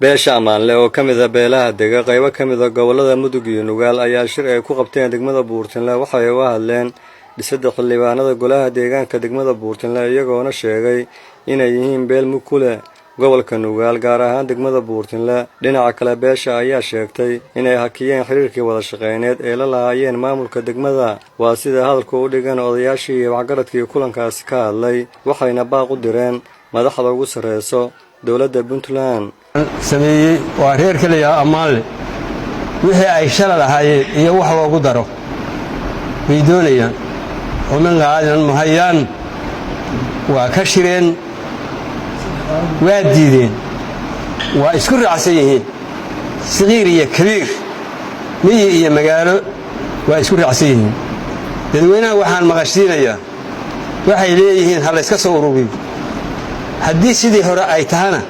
beesha Amaanle oo kamid ah beelaha dega qaybo kamid ah gobolada Mudug iyo Nugaal ayaa shir ay ku qabteen degmada Buurtinle waxay uga hadleen dhisidda xildhibaanada golaha deegaanka degmada Buurtinle iyagoona sheegay inay yihiin beel mukule gobolka Nugaal gaar ahaan degmada Buurtinle dhinaca kale beesha ayaa sheegtay inay hakiyeen xiriirkii wada shaqeyneed ee la lahaayeen maamulka degmada waa sida hadalka u dhigan odayaashii iyo waxgaradkii kulankaasi ka hadlay waxayna baaq u direen madaxda ugu sareyso dawladda Puntland sameeyay waa reer kaliya Amaanle wixii ay shalay lahaayeen iyo wax loogu daro way doonayaan oo man qaadan mahayaan waa ka shireen waa diideen waa isku raacsan yihiin sagiir iyo kabiir miyi iyo magaalo waa isku raacsan yihiin dadweynaha waxaan maqashiinayaa waxay leeyihiin hal iska soo ururiyo haddii sidii hore ay tahana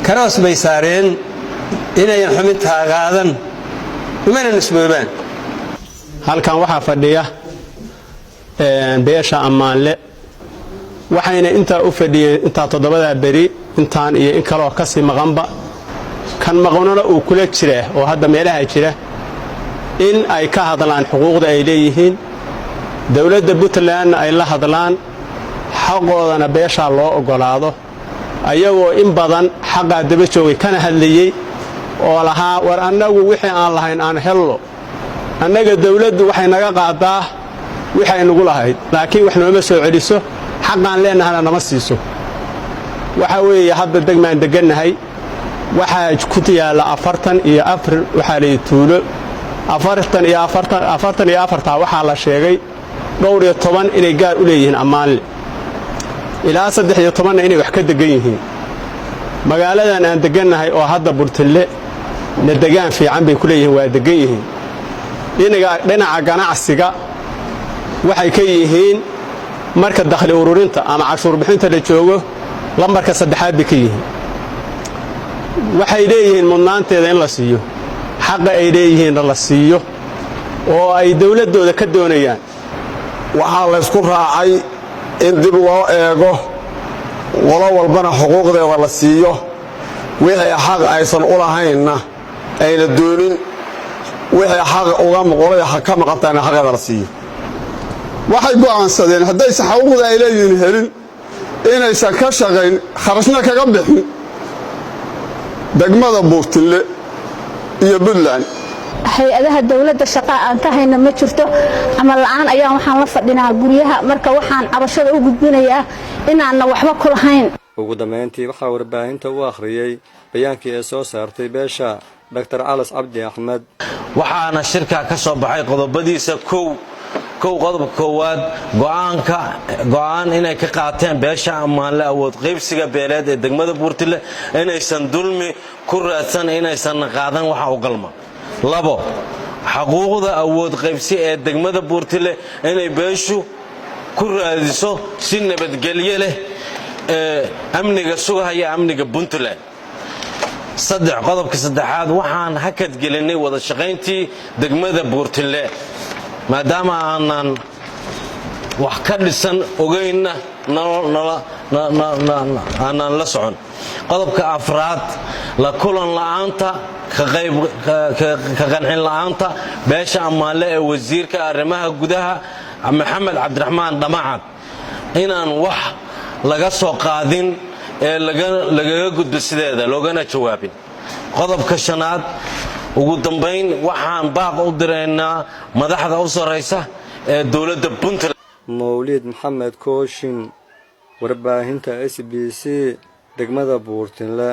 karoos bay saareen inayan xubintaa qaadan umana nisboobaan halkan waxaa fadhiya beesha Amaanle waxayna intaa u fadhiyeen intaa toddobada bari intaan iyo in kale oo ka sii maqanba kan maqnona uu kula jira oo hadda meelaha jira in ay ka hadlaan xuquuqda ay leeyihiin dawladda Puntland ay la hadlaan xaqoodana beesha loo ogolaado ayagoo in badan xaqa daba joogay kana hadlayay oo lahaa war annagu wixii aan lahayn aan hello annaga dawladdu waxay naga qaadaa wixii nagu lahayd laakiin wax nooma soo celiso xaqaan leenahana nama siiso waxa weeye hadda degmaan deganahay waxa ku tiyaala 44 waxa la tuulo 44 waxa la sheegay dhowr iyo 10 inay gaar u leeyihiin Amaanle ilaa 13 inay wax ka degan yihiin magaaladan aan deganahay oo hadda Buurtinle na degaan fiican bay ku leeyihiin waa degan yihiin dhinaca ganacsiga waxay ka yihiin marka dakhli ururinta ama cashuur bixinta la joogo lambarka saddexaad bay ka yihiin waxay leeyihiin mudnaanteeda in la siiyo xaq ay leeyihiin la siiyo oo ay dawladooda ka doonayaan waxa la isku raacay in dib loo eego wala walbana xuquuqdeeda la siiyo wixii xaq aysan u lahaynna ayna doonin wixii xaq uga maqolay ka maqantaana xaqeeda la siiyo waxay go'aansadeen hadday xuquuqda ay leeyihiin helin inaysan ka shaqayn kharashna kaga bixin degmada Buurtinle iyo Puntland hay'adaha dawladda shaqo aan ka hayna ma jirto amal la'aan ayaan waxaan la fadhinaa guriyaha marka waxaan cabashada u gudbinayaa inaan waxba ku lahayn ugu dambeyntii waxa warbaahinta u akhriyay bayaankii ay soo saartay beesha Dr. Alas Cabdi Ahmed waxaana shirka ka soo baxay qodobadiisa qodobka koowaad go'aan inay ka qaateen beesha Amaanle awood qaybsiga beeleed ee degmada Buurtinle inaysan dulmi ku raadsan inaysan qaadan waxa u galma labo xuquuqda awood qaybsi ee degmada Buurtinle inay beeshu ku raadiso si nabadgelyo leh amniga sugaya amniga Puntland saddex qodobka saddexaad waxaan hakad gelinay wada shaqayntii degmada Buurtinle maadaama aanan wax ka dhisan ogeyna aanan la socon qodobka afraad la kulan la'aanta ka qancin la'aanta beesha Amaanle ee wasiirka arrimaha gudaha Maxamed Cabdiraxmaan Dhamacad inaan wax laga soo qaadin ee laga gudbo sideeda loogana jawaabin qodobka shanaad ugu dambeyn waxaan baaq u direynaa madaxda u sareysa ee dawladda Puntland Mawlid Maxamed Kooshin warbaahinta SBC degmada Buurtinle